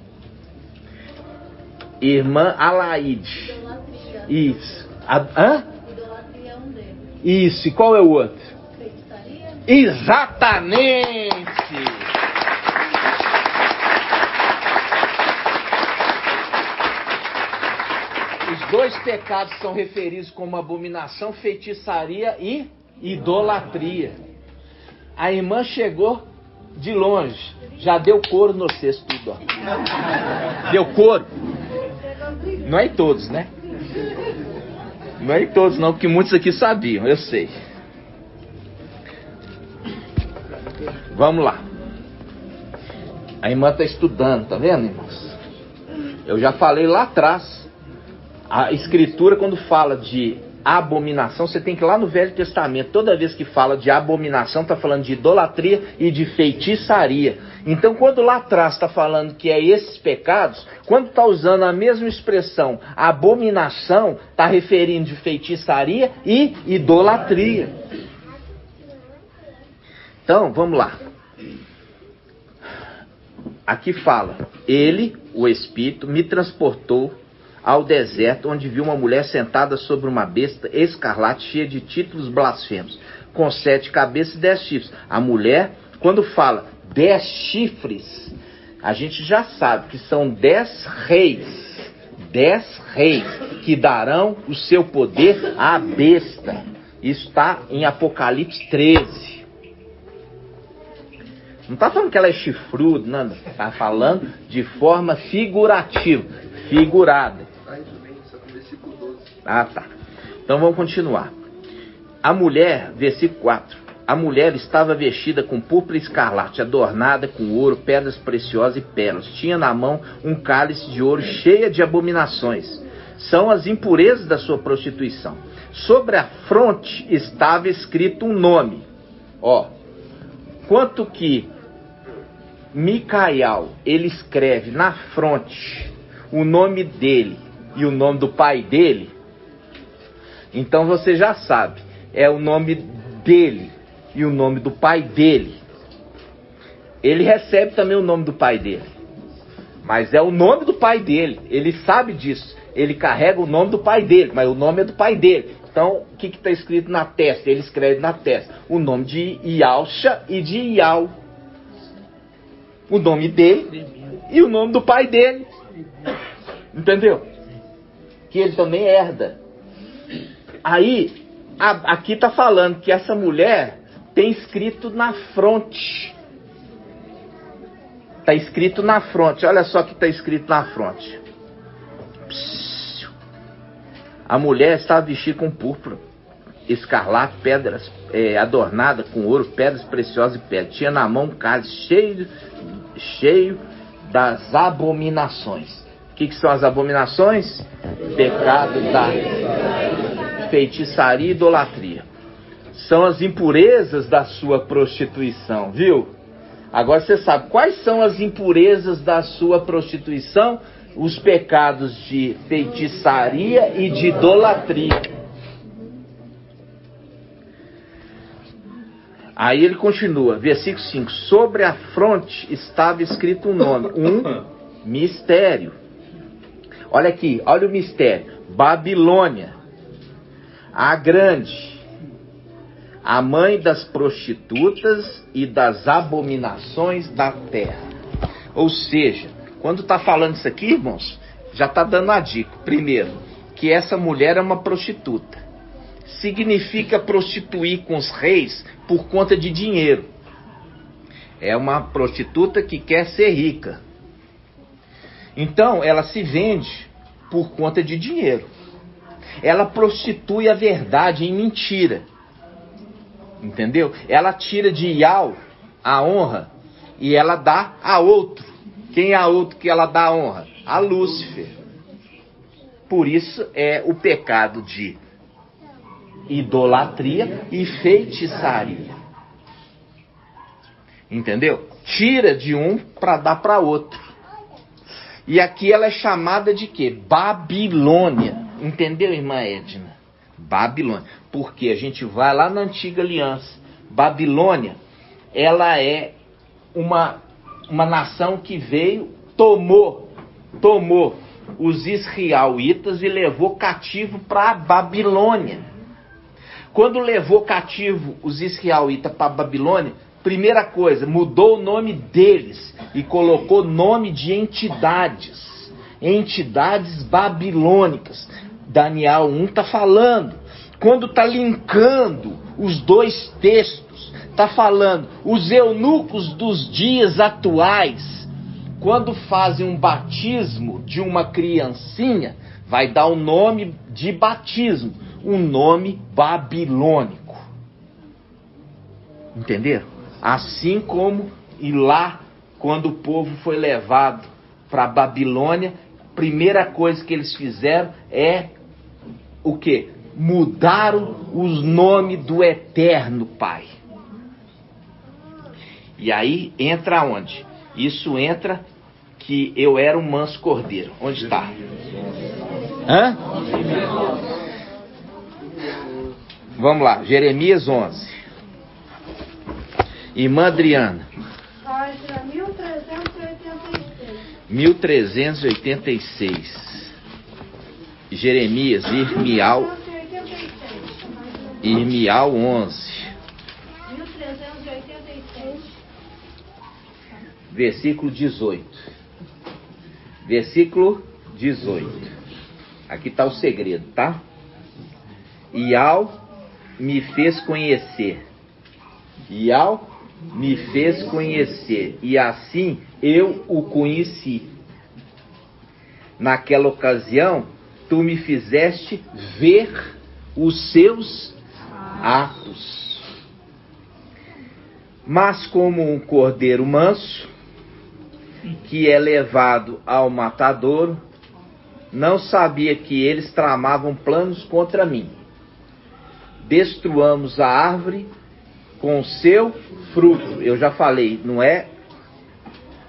Irmã Alaide. Isso. Idolatria é um deles. Isso. E qual é o outro? Feitiçaria? Exatamente. Os 2 pecados são referidos como abominação, feitiçaria e idolatria. A irmã chegou de longe, já deu couro no cesto tudo, ó. Deu couro. Não é em todos, né? Não é em todos não, porque muitos aqui sabiam, eu sei. Vamos lá. A irmã está estudando, tá vendo, irmãos? Eu já falei lá atrás. A Escritura, quando fala de abominação, você tem que ir lá no Velho Testamento. Toda vez que fala de abominação, está falando de idolatria e de feitiçaria. Então, quando lá atrás está falando que é esses pecados, quando está usando a mesma expressão, abominação, está referindo de feitiçaria e idolatria. Então, vamos lá. Aqui fala: ele, o Espírito, me transportou ao deserto, onde viu uma mulher sentada sobre uma besta escarlate cheia de títulos blasfemos, com 7 cabeças e 10 chifres. A mulher, quando fala 10 chifres, a gente já sabe que são 10 reis. 10 reis que darão o seu poder à besta. Isso está em Apocalipse 13. Não está falando que ela é chifruda, não. Está falando de forma figurativa. Figurada. Ah, tá. Então vamos continuar. A mulher, versículo 4. A mulher estava vestida com púrpura escarlate, adornada com ouro, pedras preciosas e pérolas. Tinha na mão um cálice de ouro cheia de abominações. São as impurezas da sua prostituição. Sobre a fronte estava escrito um nome. Ó, quanto que Micael, ele escreve na fronte o nome dele e o nome do pai dele, então você já sabe, é o nome dele e o nome do pai dele. Ele recebe também o nome do pai dele. Mas é o nome do pai dele. Ele sabe disso. Ele carrega o nome do pai dele, mas o nome é do pai dele. Então, o que está escrito na testa? Ele escreve na testa o nome de Yalcha e de Ial. O nome dele e o nome do pai dele. Entendeu? Que ele também herda. Aí, aqui está falando que essa mulher tem escrito na fronte. Está escrito na fronte. Olha só o que está escrito na fronte. A mulher estava vestida com púrpura, escarlate, pedras adornada com ouro, pedras preciosas e pedras. Tinha na mão um cálice cheio das abominações. O que são as abominações? Pecado da feitiçaria e idolatria. São as impurezas da sua prostituição, viu? Agora você sabe quais são as impurezas da sua prostituição? Os pecados de feitiçaria e de idolatria. Aí ele continua, versículo 5. Sobre a fronte estava escrito um nome, um mistério. Olha aqui, olha o mistério. Babilônia, a grande, a mãe das prostitutas e das abominações da terra. Ou seja, quando está falando isso aqui, irmãos, já está dando a dica. Primeiro, que essa mulher é uma prostituta. Significa prostituir com os reis por conta de dinheiro. É uma prostituta que quer ser rica. Então, ela se vende por conta de dinheiro. Ela prostitui a verdade em mentira. Entendeu? Ela tira de Ial a honra e ela dá a outro. Quem é a outro que ela dá a honra? A Lúcifer. Por isso é o pecado de idolatria e feitiçaria. Entendeu? Tira de um para dar para outro. E aqui ela é chamada de quê? Babilônia. Entendeu, irmã Edna? Babilônia. Porque a gente vai lá na Antiga Aliança. Babilônia, ela é uma nação que veio, tomou os israelitas e levou cativo para a Babilônia. Quando levou cativo os israelitas para a Babilônia, primeira coisa, mudou o nome deles e colocou nome de entidades babilônicas. Daniel 1 está falando, quando está linkando os dois textos, está falando, os eunucos dos dias atuais, quando fazem um batismo de uma criancinha, vai dar o nome de batismo, um nome babilônico. Entenderam? Assim como, e lá, quando o povo foi levado para a Babilônia, a primeira coisa que eles fizeram é o quê? Mudaram os nomes do Eterno Pai. E aí entra onde? Isso entra que eu era um manso cordeiro. Onde está? Hã? Vamos lá, Jeremias 11. Irmã Adriana. Página 1386. 1386. Jeremias, Irmial 11. 1386. Versículo 18. Versículo 18. Aqui está o segredo, tá? Ial me fez conhecer. Ial me fez conhecer. E assim eu o conheci. Naquela ocasião, tu me fizeste ver os seus atos. Mas como um cordeiro manso, que é levado ao matadouro, não sabia que eles tramavam planos contra mim. Destruamos a árvore com seu fruto. Eu já falei, não é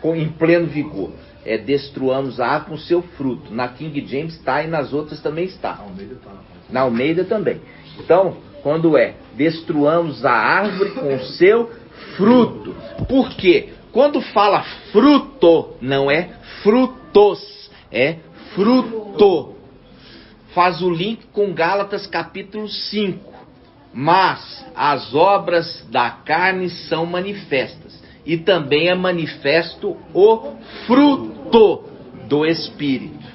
em pleno vigor. É destruamos a árvore com seu fruto. Na King James está e nas outras também está. Na Almeida também. Então, quando é destruamos a árvore com seu fruto. Por quê? Quando fala fruto, não é frutos, é fruto. Faz o link com Gálatas capítulo 5. Mas as obras da carne são manifestas, e também é manifesto o fruto do Espírito.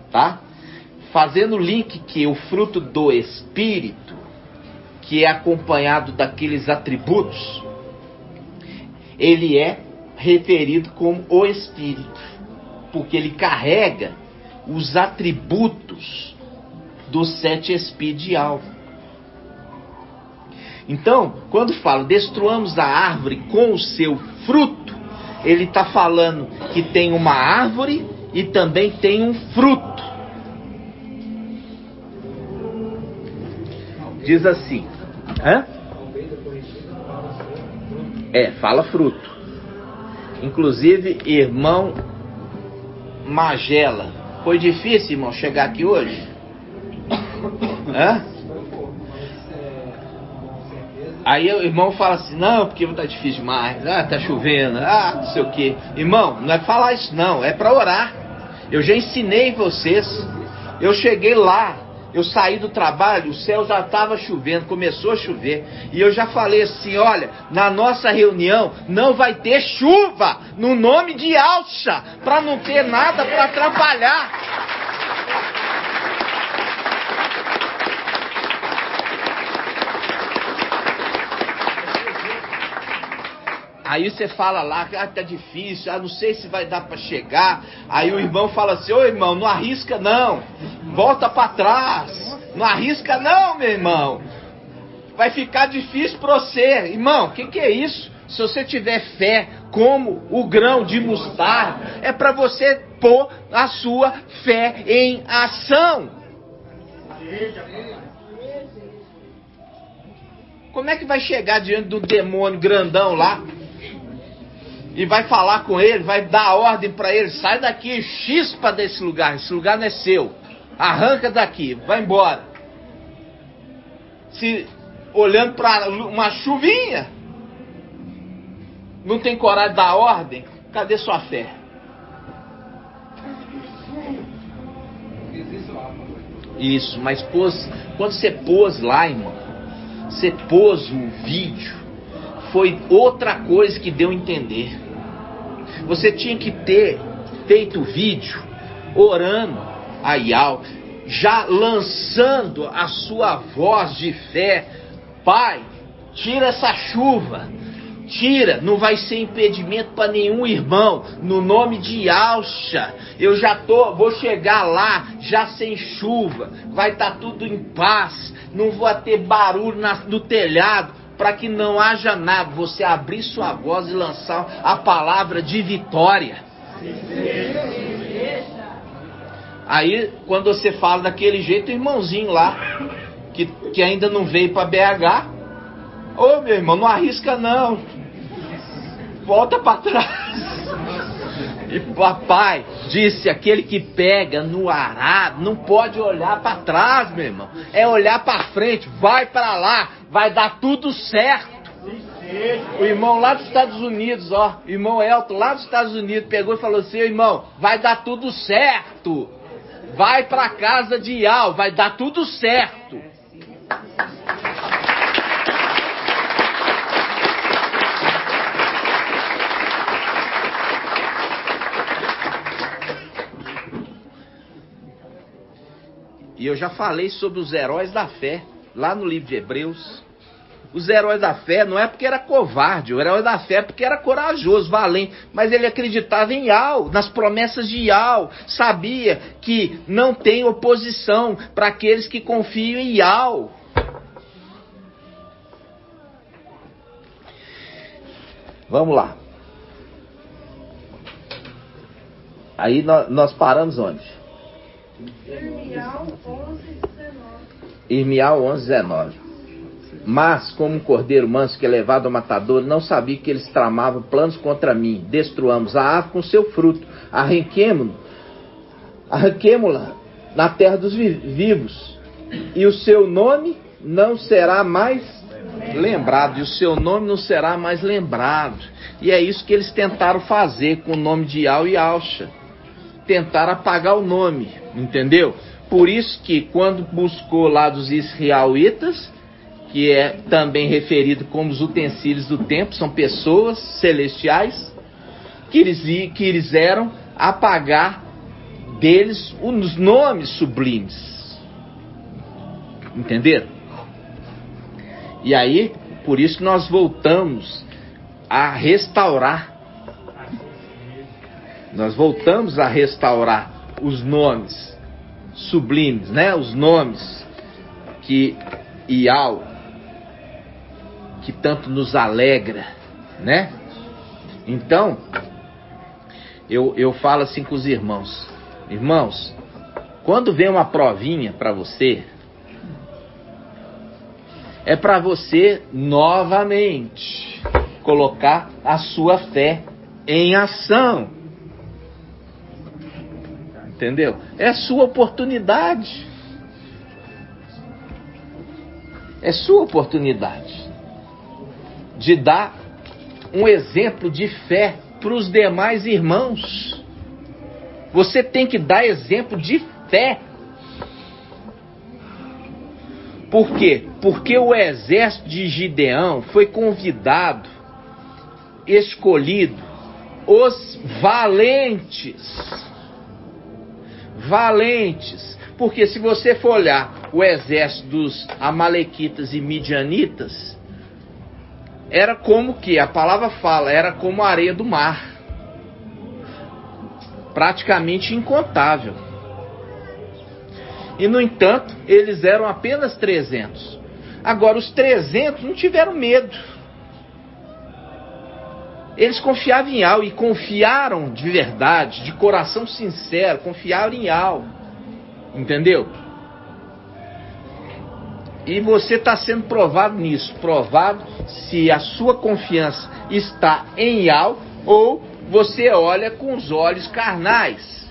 Tá? Fazendo o link que o fruto do Espírito, que é acompanhado daqueles atributos, ele é referido como o Espírito, porque ele carrega os atributos dos 7 espíritos de alma. Então, quando fala destruamos a árvore com o seu fruto, ele está falando que tem uma árvore e também tem um fruto. Diz assim, fala fruto. Inclusive, irmão Magela, foi difícil, irmão, chegar aqui hoje? Aí o irmão fala assim, não, porque tá difícil demais, tá chovendo, não sei o que. Irmão, não é falar isso não, é para orar. Eu já ensinei vocês. Eu cheguei lá, eu saí do trabalho, o céu já estava chovendo, começou a chover. E eu já falei assim, olha, na nossa reunião não vai ter chuva, no nome de Alcha, para não ter nada para atrapalhar. Aí você fala lá, tá difícil, não sei se vai dar para chegar. Aí o irmão fala assim, ô irmão, não arrisca não, volta para trás, não arrisca não, meu irmão, vai ficar difícil para você. Irmão, o que é isso? Se você tiver fé como o grão de mostarda, é para você pôr a sua fé em ação. Como é que vai chegar diante do demônio grandão lá? E vai falar com ele, vai dar ordem para ele, sai daqui, chispa desse lugar, esse lugar não é seu, arranca daqui, vai embora. Se olhando para uma chuvinha, não tem coragem de dar ordem, cadê sua fé? Isso, mas quando você pôs lá, irmão, você pôs o vídeo, foi outra coisa que deu a entender. Você tinha que ter feito o vídeo orando a Yahweh, já lançando a sua voz de fé. Pai, tira essa chuva, tira, não vai ser impedimento para nenhum irmão, no nome de Alcha. Eu vou chegar lá já sem chuva, vai estar tudo em paz, não vou ter barulho no telhado, para que não haja nada. Você abrir sua voz e lançar a palavra de vitória. Aí, quando você fala daquele jeito, o irmãozinho lá, que ainda não veio para BH, ô meu irmão, não arrisca não, volta para trás. E papai disse, aquele que pega no arado não pode olhar para trás, meu irmão, é olhar para frente, vai para lá, vai dar tudo certo. O irmão lá dos Estados Unidos, o irmão Elton lá dos Estados Unidos pegou e falou assim, irmão, vai dar tudo certo, vai para casa de Yahweh, vai dar tudo certo. E eu já falei sobre os heróis da fé, lá no livro de Hebreus. Os heróis da fé não é porque era covarde, o herói da fé é porque era corajoso, valente. Mas ele acreditava em Yahweh, nas promessas de Yahweh. Sabia que não tem oposição para aqueles que confiam em Yahweh. Vamos lá. Aí nós paramos onde? Irmial 11:19. Mas, como um cordeiro manso que é levado ao matador, não sabia que eles tramavam planos contra mim. Destruamos a árvore com seu fruto, arranquemo-la na terra dos vivos, e o seu nome não será mais lembrado, e o seu nome não será mais lembrado. E é isso que eles tentaram fazer com o nome de Yau e Yalcha. Tentaram apagar o nome, entendeu? Por isso que quando buscou lá dos israelitas, que é também referido como os utensílios do templo, são pessoas celestiais, que eles quiseram apagar deles os nomes sublimes. Entenderam? E aí, por isso que nós voltamos a restaurar. Nós voltamos a restaurar os nomes sublimes, né? Os nomes que Yau, que tanto nos alegra, né? Então, eu falo assim com os irmãos: irmãos, quando vem uma provinha para você, é para você novamente colocar a sua fé em ação. Entendeu? É sua oportunidade. É sua oportunidade de dar um exemplo de fé para os demais irmãos. Você tem que dar exemplo de fé. Por quê? Porque o exército de Gideão foi convidado, escolhido, os valentes. Valentes. Porque se você for olhar o exército dos amalequitas e midianitas, era como que, a palavra fala, era como a areia do mar. Praticamente incontável. E no entanto, eles eram apenas 300. Agora, os 300 não tiveram medo. Eles confiavam em Yau e confiaram de verdade, de coração sincero, confiaram em Yau. Entendeu? E você está sendo provado nisso. Provado se a sua confiança está em Yau ou você olha com os olhos carnais.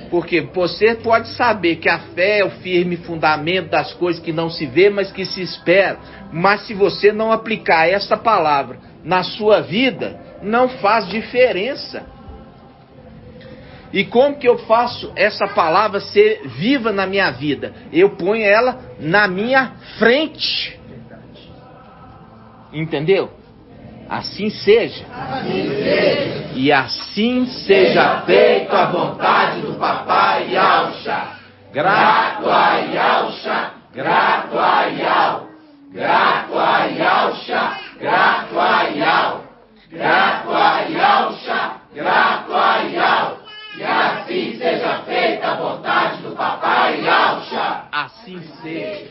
Porque você pode saber que a fé é o firme fundamento das coisas que não se vê, mas que se espera. Mas se você não aplicar esta palavra na sua vida, não faz diferença. E como que eu faço essa palavra ser viva na minha vida? Eu ponho ela na minha frente. Entendeu? Assim seja. Assim seja. E assim seja feita a vontade do Papai Yalcha. Grato a Yalcha, grato a Yau. Grato a Yalcha, grato a Yau. Grato a Yalcha, grato a Yau. E assim seja feita a vontade do Papai Yalcha. Assim seja.